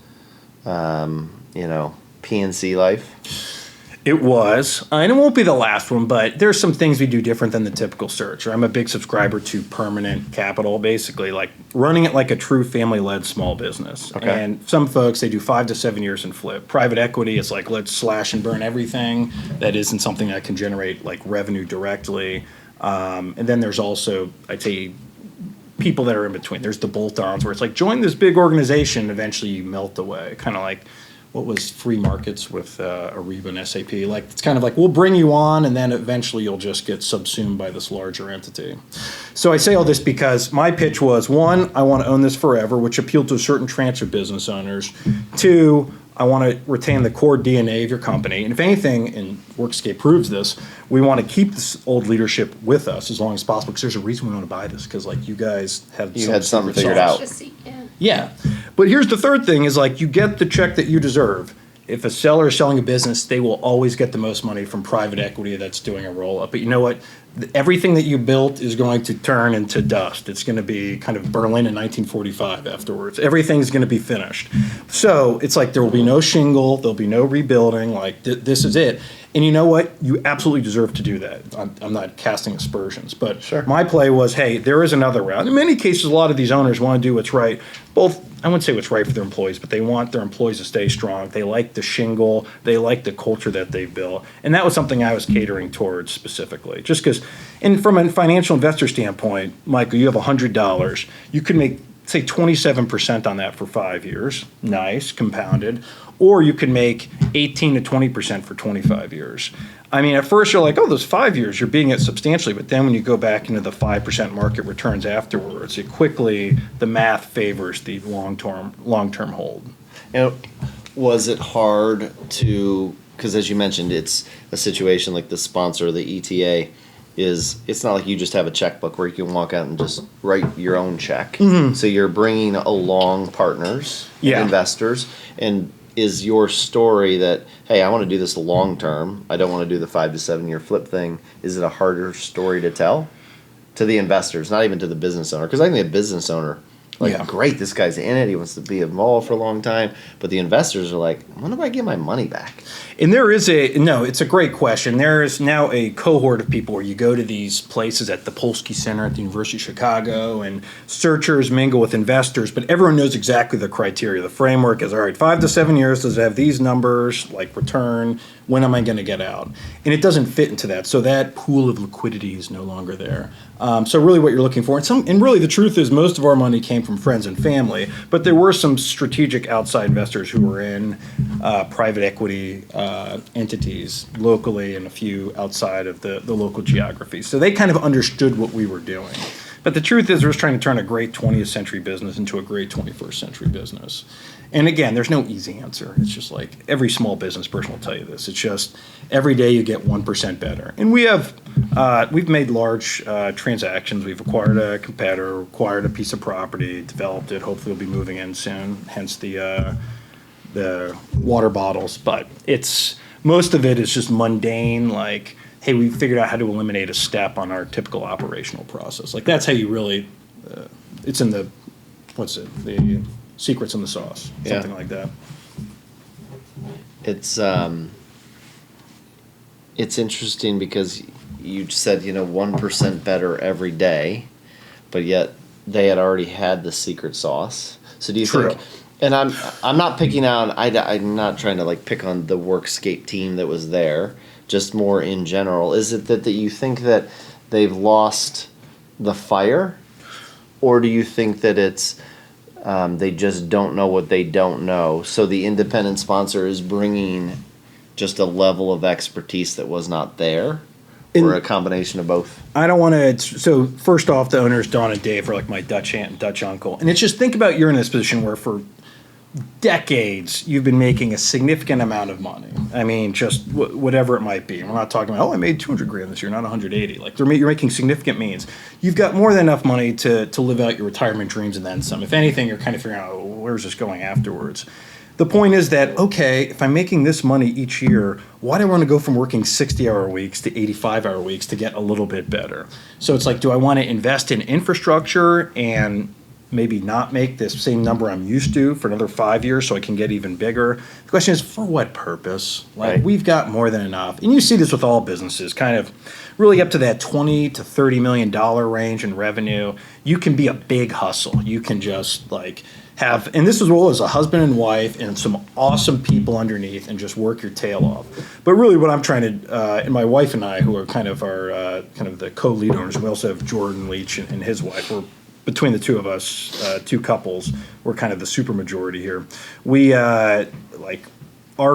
PNC life? It was, and it won't be the last one, but there's some things we do different than the typical search. I'm a big subscriber to permanent capital, basically, like running it like a true family-led small business. Okay. And some folks, they do 5 to 7 years and flip. Private equity, it's like, let's slash and burn everything. That isn't something that can generate like revenue directly. And then there's also, I'd say, people that are in between. There's the bolt-ons where it's like, join this big organization, eventually you melt away. Kind of like what was free markets with Ariba and SAP. Like, it's kind of like, we'll bring you on, and then eventually you'll just get subsumed by this larger entity. So I say all this because my pitch was, 1, I want to own this forever, which appealed to a certain tranche of business owners. 2, I want to retain the core DNA of your company. And if anything, and Workscape proves this, we want to keep this old leadership with us as long as possible, because there's a reason we want to buy this, because like you guys have You had something secret figured sauce. out. Just see- yeah. Yeah. But here's the third thing is like you get the check that you deserve. If a seller is selling a business, they will always get the most money from private equity that's doing a roll up. But you know what? Everything that you built is going to turn into dust. It's going to be kind of Berlin in 1945 afterwards. Everything's going to be finished. So it's like there will be no shingle, there'll be no rebuilding. Like this is it. And you know what? You absolutely deserve to do that. I'm not casting aspersions, but Sure. my play was, hey, there is another route. In many cases, a lot of these owners want to do what's right. Both, I wouldn't say what's right for their employees, but they want their employees to stay strong. They like the shingle. They like the culture that they've built. And that was something I was catering towards specifically. Just because, and from a financial investor standpoint, Michael, you have $100. You could make, say, 27% on that for 5 years. Nice, compounded. Or you could make 18 to 20% for 25 years. I mean, at first you're like, oh, those 5 years, you're beating it substantially. But then when you go back into the 5% market returns afterwards, it quickly, the math favors the long-term hold. Was it hard to because as you mentioned, it's a situation like the sponsor, the ETA, it's not like you just have a checkbook where you can walk out and just write your own check. So you're bringing along partners, Yeah. investors, and is your story that, hey, I want to do this long term, I don't want to do the 5 to 7 year flip thing, is it a harder story to tell to the investors, not even to the business owner? Because I think the business owner, like, Yeah. great, this guy's in it, he wants to be involved for a long time, but the investors are like, when do I get my money back? And it's a great question. There is now a cohort of people where you go to these places at the Polsky Center at the University of Chicago, and searchers mingle with investors, but everyone knows exactly the criteria. The framework is, all right, 5 to 7 years, does it have these numbers, like return, when am I going to get out? And it doesn't fit into that. So that pool of liquidity is no longer there. So really what you're looking for, and really the truth is most of our money came from friends and family, but there were some strategic outside investors who were in private equity entities locally and a few outside of the local geography. So they kind of understood what we were doing. But the truth is we're just trying to turn a great 20th century business into a great 21st century business. And again, there's no easy answer. It's just like every small business person will tell you this. It's just every day you get 1% better. And we've made large transactions. We've acquired a competitor, acquired a piece of property, developed it. Hopefully we'll be moving in soon, hence the water bottles. But most of it is just mundane, like, hey, we figured out how to eliminate a step on our typical operational process. Like, that's how you really, it's in the secrets in the sauce, something like that. It's interesting because you said, 1% better every day, but yet they had already had the secret sauce. So do you think? And I'm not picking out. I'm not trying to like pick on the Workscape team that was there. Just more in general. Is it that you think that they've lost the fire, or do you think that it's they just don't know what they don't know? So the independent sponsor is bringing just a level of expertise that was not there, or a combination of both? I don't want to. So first off, the owners, Don and Dave, are like my Dutch aunt and Dutch uncle. And it's just, think about, you're in this position where for decades you've been making a significant amount of money. I mean, just whatever it might be. We're not talking about, I made 200 grand this year, not 180. Like, you're making significant means. You've got more than enough money to live out your retirement dreams and then some. If anything, you're kind of figuring out, where's this going afterwards? The point is that, okay, if I'm making this money each year, why do I want to go from working 60-hour weeks to 85-hour weeks to get a little bit better? So it's like, do I want to invest in infrastructure and maybe not make this same number I'm used to for another 5 years so I can get even bigger? The question is, for what purpose? Like, we've got more than enough. And you see this with all businesses, kind of really up to that $20 to $30 million range in revenue. You can be a big hustle. You can just like and this is well as a husband and wife and some awesome people underneath, and just work your tail off. But really what I'm trying to, and my wife and I, who are kind of the co-lead owners, we also have Jordan Leach and his wife. We're, between the two of us, two couples, we're kind of the super majority here. We, our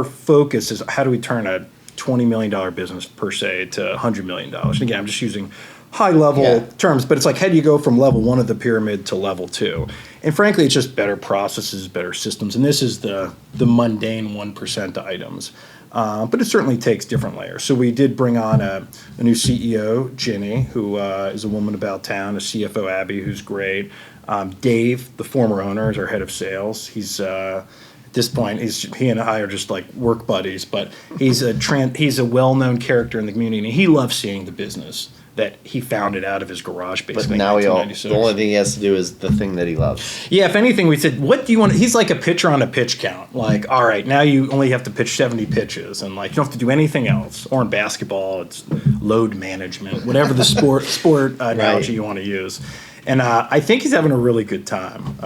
focus is, how do we turn a $20 million business per se to $100 million? And again, I'm just using high level terms, but it's like, how do you go from level 1 of the pyramid to level 2? And frankly, it's just better processes, better systems. And this is the mundane 1% items. But it certainly takes different layers. So we did bring on a new CEO, Ginny, who is a woman about town, a CFO, Abby, who's great. Dave, the former owner, is our head of sales. He's at this point, he and I are just like work buddies, but he's a well-known character in the community, and he loves seeing the business that he founded out of his garage basement. But now the only thing he has to do is the thing that he loves. Yeah, if anything, we said, what do you want? He's like a pitcher on a pitch count. Like, all right, now you only have to pitch 70 pitches, and like, you don't have to do anything else. Or in basketball, it's load management, whatever the sport analogy you want to use. And I think he's having a really good time.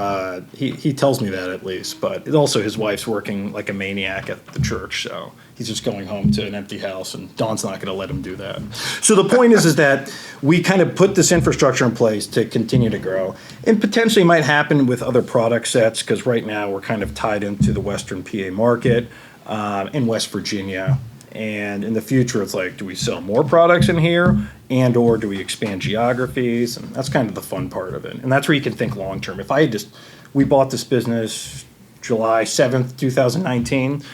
He tells me that, at least. But also his wife's working like a maniac at the church, so he's just going home to an empty house, and Dawn's not going to let him do that. So the point is that we kind of put this infrastructure in place to continue to grow. And potentially might happen with other product sets, because right now we're kind of tied into the Western PA market in West Virginia. And in the future, it's like, do we sell more products in here, and or do we expand geographies? And that's kind of the fun part of it. And that's where you can think long term. We bought this business July 7th, 2019,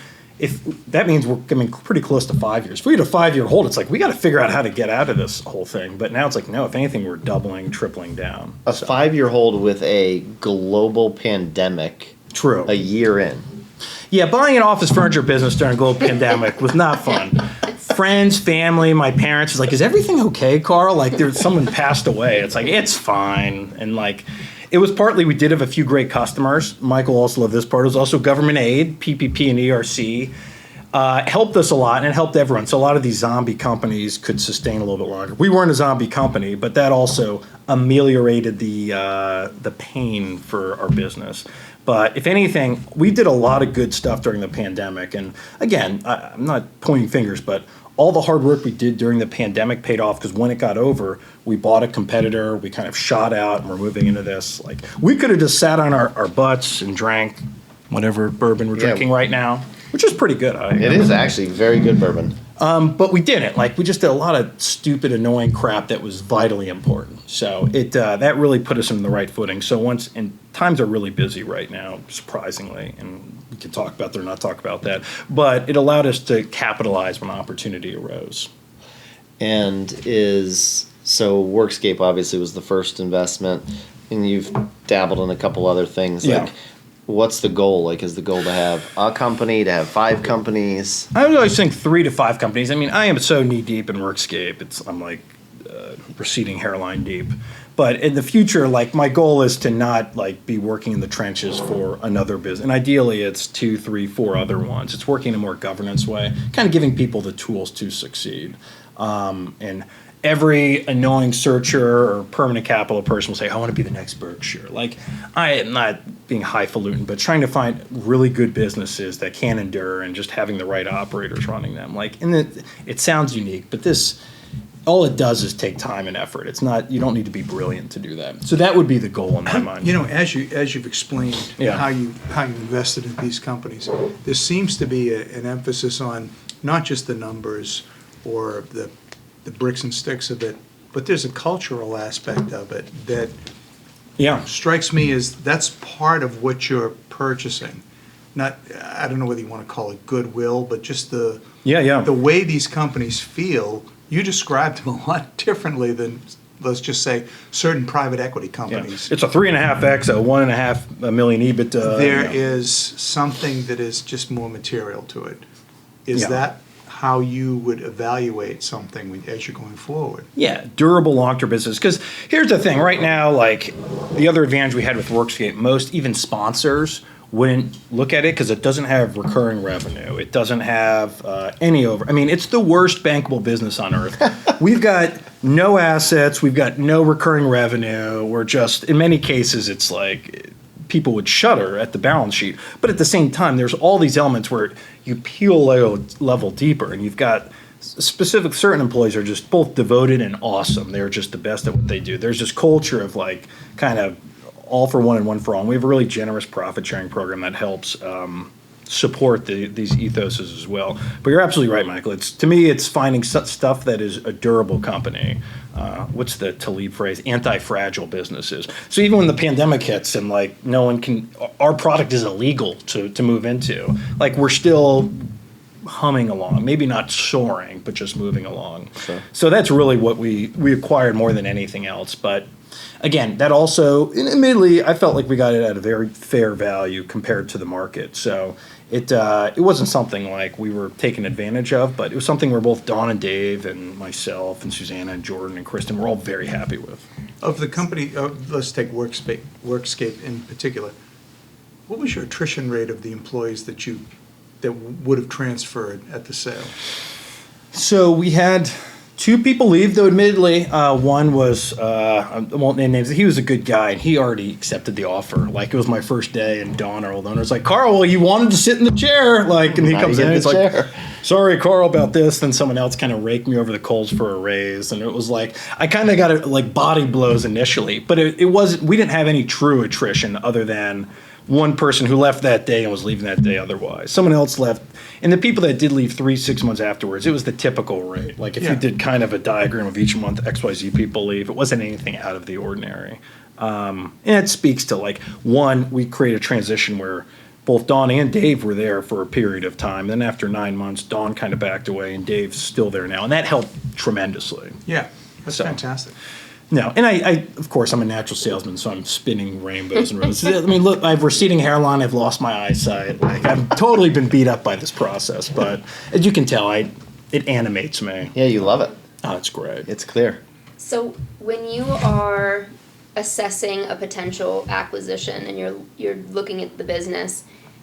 if that means we're coming pretty close to 5 years. If we had a 5-year hold, it's like we got to figure out how to get out of this whole thing. But now it's like, no, if anything, we're doubling, tripling down. A 5-year hold with a global pandemic. True. A year in. Yeah, buying an office furniture business during a global pandemic was not fun. Friends, family, my parents was like, "Is everything okay, Carl?" Like, there's someone passed away. It's like, it's fine. And like, it was partly we did have a few great customers. Michael also loved this part. It was also government aid, PPP and ERC. Helped us a lot, and it helped everyone. So a lot of these zombie companies could sustain a little bit longer. We weren't a zombie company, but that also ameliorated the pain for our business. But if anything, we did a lot of good stuff during the pandemic. And again, I'm not pointing fingers, but all the hard work we did during the pandemic paid off because when it got over, we bought a competitor, we kind of shot out, and we're moving into this. Like, we could have just sat on our butts and drank whatever bourbon we're drinking right now, which is pretty good. It is actually very good bourbon. But we didn't. Like, we just did a lot of stupid, annoying crap that was vitally important. So that really put us in the right footing. So and times are really busy right now, surprisingly, and we can talk about that or not talk about that. But it allowed us to capitalize when opportunity arose. And so Workscape obviously was the first investment, and you've dabbled in a couple other things. Yeah. Like, what's the goal? Like, is the goal to have a company, to have 5 companies? I would always think 3 to 5 companies. I mean, I am so knee deep in Workscape. I'm like receding hairline deep. But in the future, like, my goal is to not like be working in the trenches for another business. And ideally, it's 2, 3, 4 other ones. It's working in a more governance way, kind of giving people the tools to succeed. And every annoying searcher or permanent capital person will say, I want to be the next Berkshire. Like, I am not being highfalutin, but trying to find really good businesses that can endure and just having the right operators running them. Like, and it sounds unique, but all it does is take time and effort. It's not, you don't need to be brilliant to do that. So that would be the goal in my mind. You know, as you've explained how you invested in these companies, there seems to be an emphasis on not just the numbers or the bricks and sticks of it, but there's a cultural aspect of it that strikes me as that's part of what you're purchasing. Not, I don't know whether you want to call it goodwill, but just the way these companies feel. You described them a lot differently than, let's just say, certain private equity companies. Yeah. It's a 3.5x, a 1.5 million EBITDA. There is something that is just more material to it. Is that how you would evaluate something as you're going forward? Yeah, durable long-term business. Because here's the thing, right now, like, the other advantage we had with Workscape, most even sponsors wouldn't look at it because it doesn't have recurring revenue. It doesn't have it's the worst bankable business on earth. We've got no assets. We've got no recurring revenue. We're just, in many cases, it's like people would shudder at the balance sheet. But at the same time, there's all these elements where you peel level deeper, and you've got certain employees are just both devoted and awesome. They're just the best at what they do. There's this culture of like kind of all for one and one for all. And we have a really generous profit sharing program that helps support these ethoses as well. But you're absolutely right, Michael. To me, it's finding stuff that is a durable company. What's the Talib phrase? Anti-fragile businesses. So even when the pandemic hits and like no one can, our product is illegal to move into. Like, we're still humming along, maybe not soaring, but just moving along. Sure. So that's really what we acquired more than anything else. But again, that also, and admittedly, I felt like we got it at a very fair value compared to the market. So it wasn't something like we were taken advantage of, but it was something where both Dawn and Dave and myself and Susanna and Jordan and Kristen were all very happy with. Of the company, let's take Workscape in particular. What was your attrition rate of the employees that would have transferred at the sale? So we had 2 people leave, though admittedly, one was, I won't name names, he was a good guy, and he already accepted the offer. Like, it was my first day, and Dawn, our old owner, was like, Carl, well, you wanted to sit in the chair. Like, and he comes in, and it's like, sorry, Carl, about this. Then someone else kind of raked me over the coals for a raise, and it was like, I kind of got like body blows initially, but it wasn't, we didn't have any true attrition other than one person who left that day and was leaving that day otherwise. Someone else left. And the people that did leave 3-6 months afterwards, it was the typical rate. Like, if you did kind of a diagram of each month XYZ people leave, it wasn't anything out of the ordinary. And it speaks to, like, one, we create a transition where both Dawn and Dave were there for a period of time. Then after 9 months, Dawn kind of backed away, and Dave's still there now, and that helped tremendously. Yeah, that's So. fantastic. No, and I, of course, I'm a natural salesman, so I'm spinning rainbows and roses. I mean, look, I have receding hairline, I've lost my eyesight. Like, I've totally been beat up by this process, but as you can tell, it animates me. Yeah, you love it. Oh, it's great. It's clear. So when you are assessing a potential acquisition and you're looking at the business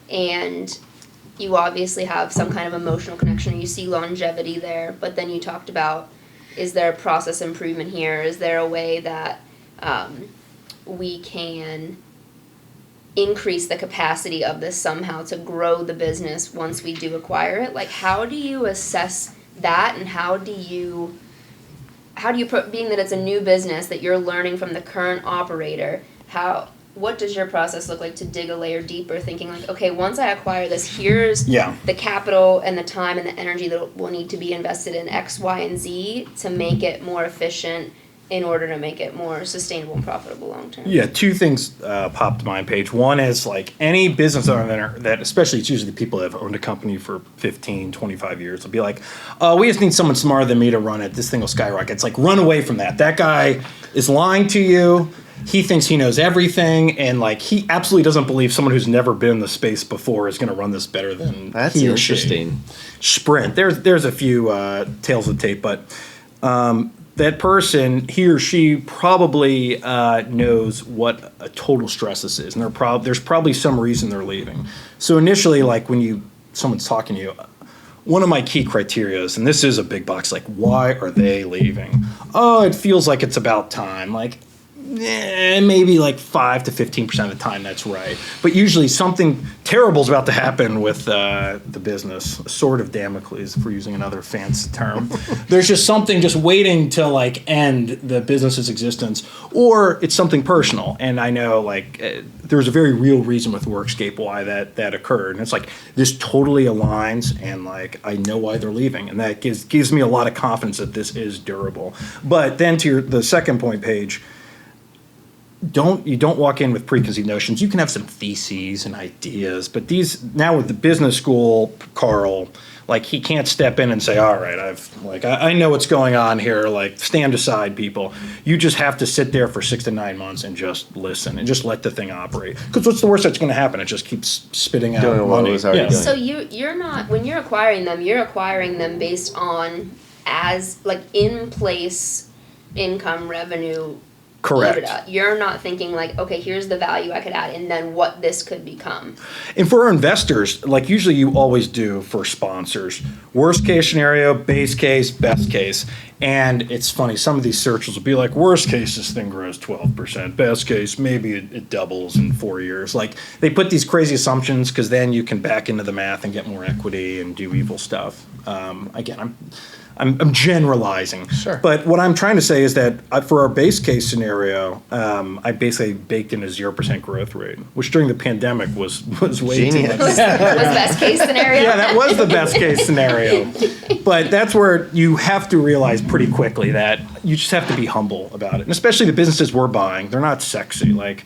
and you obviously have some kind of emotional connection, you see longevity there, but then you talked about, is there a process improvement here? Is there a way that we can increase the capacity of this somehow to grow the business once we do acquire it? Like, how do you assess that, and how do you being that it's a new business that you're learning from the current operator, what does your process look like to dig a layer deeper, thinking like, okay, once I acquire this, here's the capital and the time and the energy that will need to be invested in X, Y, and Z to make it more efficient in order to make it more sustainable and profitable long term? Yeah, two things popped to mind, Paige. One is like any business owner that, especially it's usually people that have owned a company for 15, 25 years, will be like, we just need someone smarter than me to run it. This thing will skyrocket. It's like, run away from that. That guy is lying to you. He thinks he knows everything, and like he absolutely doesn't believe someone who's never been in the space before is going to run this better than That's he or she. interesting. Sprint. There's a few tales of tape, but that person, he or she probably knows what a total stress this is, and there's probably some reason they're leaving. So initially, like when someone's talking to you, one of my key criteria is, and this is a big box, like why are they leaving? Oh, it feels like it's about time. Like, maybe like 5 to 15% of the time that's right. But usually something terrible is about to happen with the business. A sword of Damocles, if we're using another fancy term. There's just something just waiting to like end the business's existence, or it's something personal. And I know like there's a very real reason with Workscape why that occurred. And it's like this totally aligns, and like I know why they're leaving, and that gives me a lot of confidence that this is durable. But then to the second point, Paige, you don't walk in with preconceived notions. You can have some theses and ideas, but these now with the business school, Carl, like he can't step in and say, all right, I know what's going on here, like stand aside, people. You just have to sit there for 6 to 9 months and just listen and just let the thing operate. Because what's the worst that's going to happen? It just keeps spitting out Doing what money. it was already doing. So you're not, when you're acquiring them based on as like in place income revenue. Correct. EBITDA. You're not thinking like, okay, here's the value I could add and then what this could become. And for our investors, like usually you always do for sponsors, worst case scenario, base case, best case. And it's funny, some of these searches will be like, worst case, this thing grows 12%. Best case, maybe it doubles in 4 years. Like they put these crazy assumptions because then you can back into the math and get more equity and do evil stuff. Again, I'm generalizing. Sure. But what I'm trying to say is that for our base case scenario, I basically baked in a 0% growth rate, which during the pandemic was way too much. was best case scenario. Yeah, that was the best case scenario. But that's where you have to realize pretty quickly that you just have to be humble about it. And especially the businesses we're buying, they're not sexy. Like,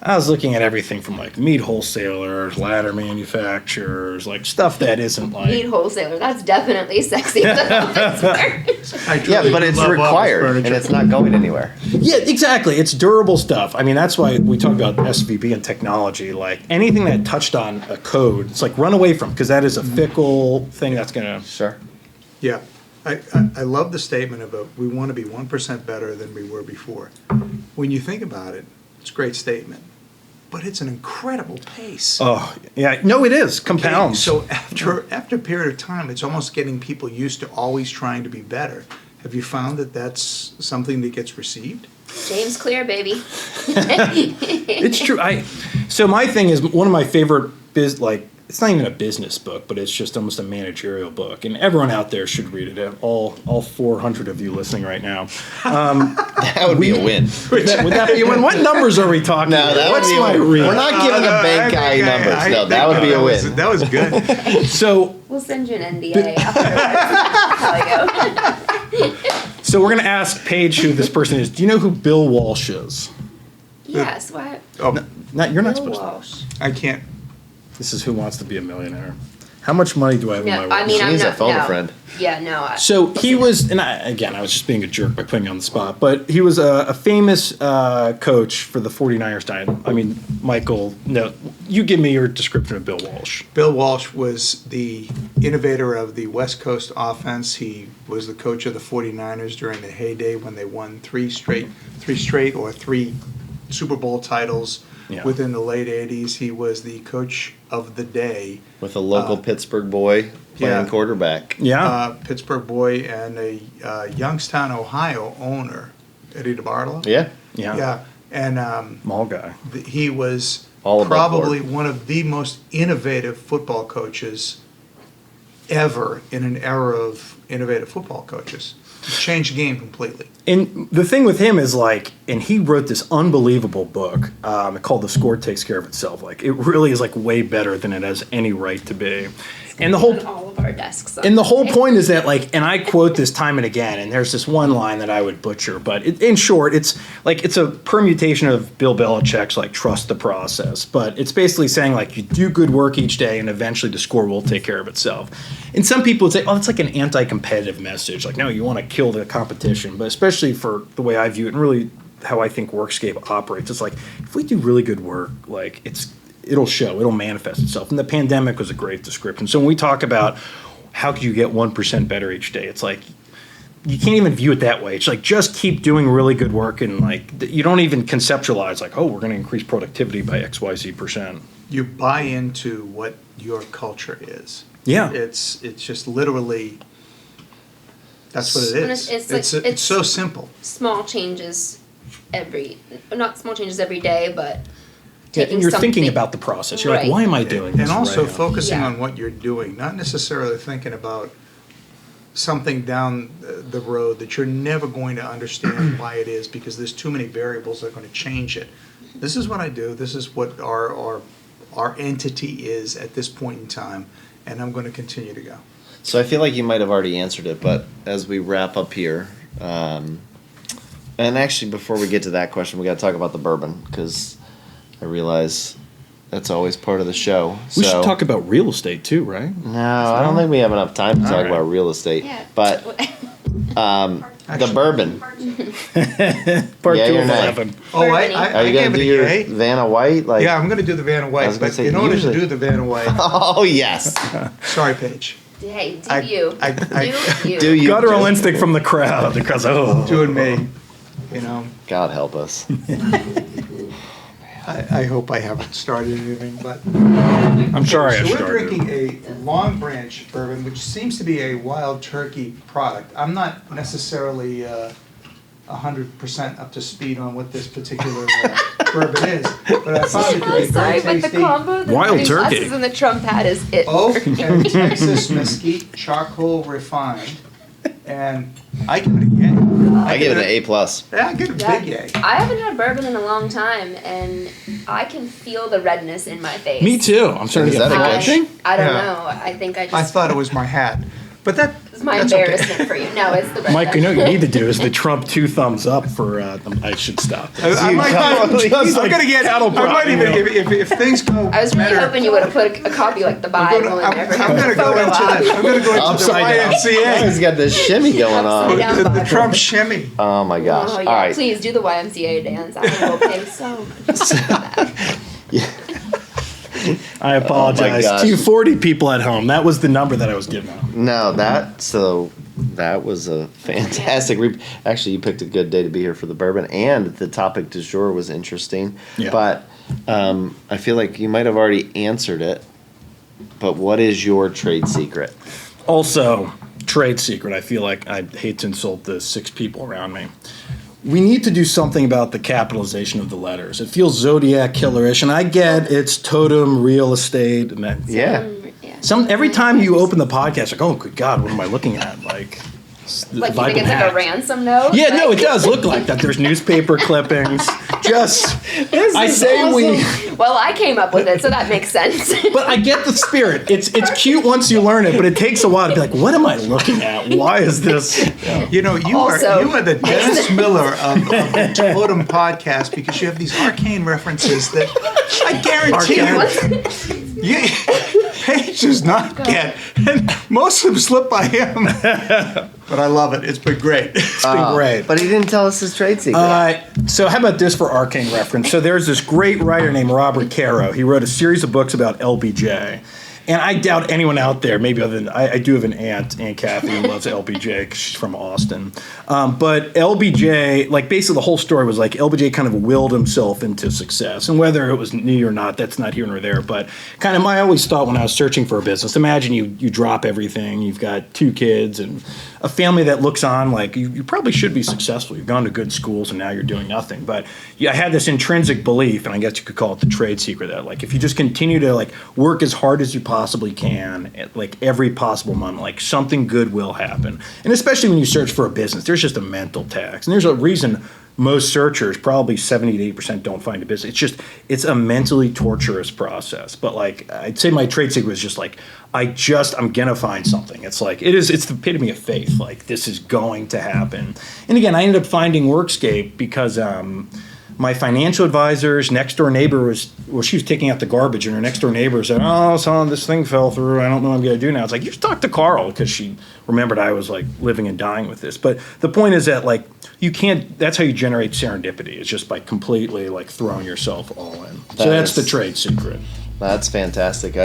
I was looking at everything from like meat wholesalers, ladder manufacturers, like stuff that isn't like Meat wholesaler, that's definitely sexy. I Yeah, truly but it's love office required, furniture. and it's not going anywhere. Yeah, exactly. It's durable stuff. I mean, that's why we talk about SVB and technology. Like anything that touched on a code, it's like run away from, because that is a fickle thing that's gonna. Sure. Yeah, I love the statement about we want to be 1% better than we were before. When you think about it, it's a great statement, but it's an incredible pace. Oh yeah, no, it is Okay, compounds. so after a period of time, it's almost getting people used to always trying to be better. Have you found that that's something that gets received? James Clear, baby. It's true. So my thing is one of my favorite it's not even a business book, but it's just almost a managerial book, and everyone out there should read it. All 400 of you listening right now. That would be a win. Would that be a win? What numbers are we talking No, about? that What's would be my a win. read? We're not giving a bank guy numbers. No, that would be a win. That was good. So We'll send you an NDA afterwards. How we go. So we're going to ask Paige who this person is. Do you know who Bill Walsh is? Yes, what? Oh, You're not Bill supposed to. Walsh. I can't. This is Who Wants to Be a Millionaire. How much money do I have in my No, wallet? I mean, She I'm needs not. a phone no. friend. Yeah, no. So he was, and I was just being a jerk by putting you on the spot, but he was a famous coach for the 49ers died. I mean, Michael, no, you give me your description of Bill Walsh. Bill Walsh was the innovator of the West Coast offense. He was the coach of the 49ers during the heyday when they won three straight or three Super Bowl titles Yeah. within the late 80s. He was the coach of the day. With a local Pittsburgh boy playing yeah. quarterback. Yeah. Pittsburgh boy and a Youngstown, Ohio owner, Eddie DeBartolo. Yeah. Yeah. Yeah, and Mall guy. he was All above probably board. one of the most innovative football coaches ever in an era of innovative football coaches. He changed the game completely. And the thing with him is like, and he wrote this unbelievable book called The Score Takes Care of Itself. Like, it really is like way better than it has any right to be. And the whole on all of our desks. And the whole point is that, like, and I quote this time and again, and there's this one line that I would butcher, but in short, it's like, it's a permutation of Bill Belichick's, like, trust the process. But it's basically saying, like, you do good work each day, and eventually the score will take care of itself. And some people would say, oh, it's like an anti-competitive message. Like, no, you want to kill the competition. But especially for the way I view it, and really how I think Workscape operates, it's like, if we do really good work, like, it'll show, it'll manifest itself. And the pandemic was a great description. So when we talk about how could you get 1% better each day, it's like, you can't even view it that way. It's like, just keep doing really good work, and like, you don't even conceptualize like, oh, we're going to increase productivity by XYZ percent. You buy into what your culture is. Yeah. It's just literally, that's what it And is. it's like- It's so simple. small changes not small changes every day, but Yeah, taking and you're something. thinking about the process. You're Right. like, why am I doing this? And also right? focusing Yeah. on what you're doing, not necessarily thinking about something down the road that you're never going to understand why it is, because there's too many variables that are going to change it. This is what I do, this is what our entity is at this point in time, and I'm going to continue to go. So I feel like you might have already answered it, but as we wrap up here, and actually before we get to that question, we got to talk about the bourbon, because I realize that's always part of the show. We should talk about real estate too, right? No, I don't think we have enough time to talk All right. about real estate. Yeah. But the bourbon. Part Yeah, 2 you're of not. 11. Oh, Are I you gonna gave do it a your yay. Vanna White? Like, Yeah, I'm going to do the Vanna I White, was gonna but say, in order usually- to do the Vanna White, oh yes, sorry, Paige. Hey, do I- you? I- do you? do you? Guttural just- instinct from the crowd because Doing me, you know. God help us. I hope I haven't started anything, but. I'm sorry I So we're started. drinking a Long Branch bourbon, which seems to be a Wild Turkey product. I'm not necessarily 100% up to speed on what this particular bourbon is, but I found it to I'm be sorry, very but the tasty. combo that Wild the turkey. glasses and the Trump hat is it. Oak and Texas mesquite, charcoal refined, and I give it a yay. I give it an A+. Yeah, I give it a Yeah. big yay. I haven't had bourbon in a long time, and I can feel the redness in my face. Me too. I'm starting Is to get that a flushing. I don't Yeah. know. I think I just. I thought it was my hat, but it's my that's okay. embarrassment for you. No, it's the redness. Mike, you know what you need to do is the Trump 2 thumbs up for. I should stop. I might Just I'm like gonna get. cattle I might prod, even you know. if things go. I was really better, hoping you would have put a copy like the Bible in there. I'm gonna go into the. I'm gonna go into the Upside down. YMCA. He's got this shimmy going on. Upside down. The Trump shimmy. Oh my gosh! Oh, yeah. All right. Please do the YMCA dance. I will pay so much for that. I apologize gosh. to you 40 people at home. That was the number that I was given out. No, that was a fantastic. Actually, you picked a good day to be here for the bourbon, and the topic du jour was interesting. Yeah. But I feel like you might have already answered it. But what is your trade secret? Also, trade secret. I feel like I hate to insult the 6 people around me. We need to do something about the capitalization of the letters. It feels Zodiac killerish, and I get it's Totum Real Estate. And that, Yeah. Yeah. every time you open the podcast, like, oh, good God, what am I looking at? Like, Like have you I think been it's like hacked? a ransom note? Yeah, no, Like- it does look like that. There's newspaper clippings. Just, I is say awesome. Well, I came up with it, so that makes sense. but I get the spirit. It's cute once you learn it, but it takes a while to be like, what am I looking at? Why is this? You know, you Also- are the Dennis Miller of the Totem podcast, because you have these arcane references that I guarantee you. Yeah, Paige does not get, and most of them slip by him. But I love it. It's been great. It's been great. But he didn't tell us his trade secret. So how about this for arcane reference? So there's this great writer named Robert Caro. He wrote a series of books about LBJ. And I doubt anyone out there, maybe other than, I do have an aunt Kathy, who loves LBJ because she's from Austin. But LBJ, like basically the whole story was like LBJ kind of willed himself into success. And whether it was neat or not, that's not here nor there. But kind of I always thought when I was searching for a business, imagine you drop everything, you've got 2 kids and a family that looks on like you probably should be successful. You've gone to good schools and now you're doing nothing. But yeah, I had this intrinsic belief, and I guess you could call it the trade secret, that like if you just continue to like work as hard as you possibly can at like every possible moment, like something good will happen. And especially when you search for a business, there's just a mental tax. And there's a reason most searchers, probably 70 to 80%, don't find a business. It's a mentally torturous process. But like I'd say my trade secret is just like I'm gonna find something. It's like it's the epitome of faith. Like this is going to happen. And again, I ended up finding Workscape because my financial advisor's next door neighbor she was taking out the garbage, and her next door neighbor said, "Oh, son, this thing fell through. I don't know what I'm going to do now." It's like, you should talk to Carl, because she remembered I was like living and dying with this. But the point is that like that's how you generate serendipity. It's just by completely like throwing yourself all in. So that's the trade secret. That's fantastic.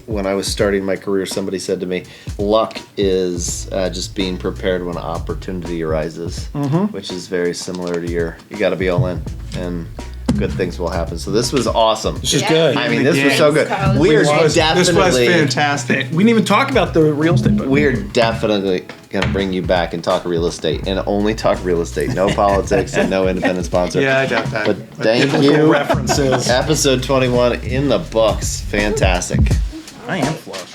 When I was starting my career, somebody said to me, luck is just being prepared when opportunity arises, which is very similar to you got to be all in, and good things will happen. So this was awesome. This is good. I mean, this was so good. This was fantastic. We didn't even talk about the real estate book. We're definitely going to bring you back and talk real estate, and only talk real estate. No politics and no independent sponsor. Yeah, I doubt that. But thank you. References. Episode 21 in the books. Fantastic. I am flush.